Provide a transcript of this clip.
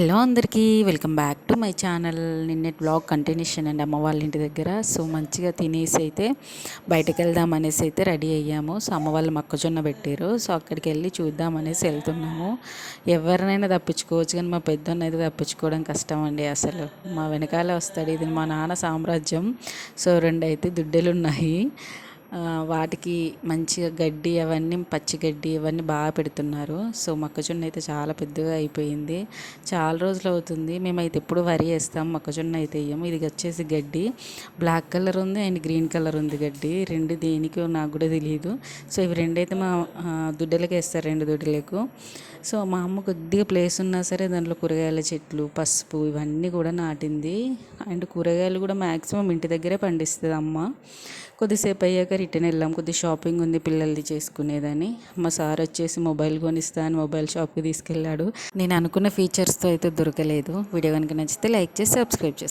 Hello అందరికీ welcome back to my channel. నిన్నటి blog continuation అండి అమ్మ వాళ్ళ ఇంటి దగ్గర. సో మంచిగా తినేసి అయితే బయటకు వెళ్దాం అనేసి అయితే రెడీ అయ్యాము. సో అమ్మ వాళ్ళు మొక్కజొన్న పెట్టారు. సో అక్కడికి వెళ్ళి చూద్దాం అనేసి వెళ్తున్నాము. ఎవరినైనా తప్పించుకోవచ్చు కానీ మా పెద్దన్న అయితే తప్పించుకోవడం కష్టం అండి. అసలు మా వెనకాలే వస్తాడు. ఇది మా నాన్న సామ్రాజ్యం. సో 2 అయితే దుడ్డెలు ఉన్నాయి. వాటికి మంచిగా గడ్డి అవన్నీ పచ్చి గడ్డి ఇవన్నీ బాగా పెడుతున్నారు. సో మొక్కజొన్న అయితే చాలా పెద్దగా అయిపోయింది. చాలా రోజులు అవుతుంది. మేమైతే ఎప్పుడు వరి వేస్తాం, మొక్కజొన్న అయితే వేయము. ఇది వచ్చేసి గడ్డి బ్లాక్ కలర్ ఉంది అండ్ గ్రీన్ కలర్ ఉంది గడ్డి. 2 దేనికో నాకు కూడా తెలియదు. సో ఇవి 2 అయితే మా దుడ్డలకు వేస్తారు, 2 దుడ్డలకు. సో మా అమ్మ కొద్దిగా ప్లేస్ ఉన్నా సరే దాంట్లో కూరగాయల చెట్లు, పసుపు ఇవన్నీ కూడా నాటింది. అండ్ కూరగాయలు కూడా మ్యాక్సిమం ఇంటి దగ్గరే పండిస్తుంది అమ్మ. కొద్దిసేపు అయ్యాక రిటర్న్ వెళ్ళాం. కొద్ది షాపింగ్ ఉంది పిల్లలది చేసుకునేదని. మా సార్ వచ్చేసి మొబైల్ కొనిస్తా అని మొబైల్ షాప్కి తీసుకెళ్ళాడు. నేను అనుకున్న ఫీచర్స్తో అయితే దొరకలేదు. వీడియో కనుక నచ్చితే లైక్ చేసి సబ్స్క్రైబ్ చేస్తాను.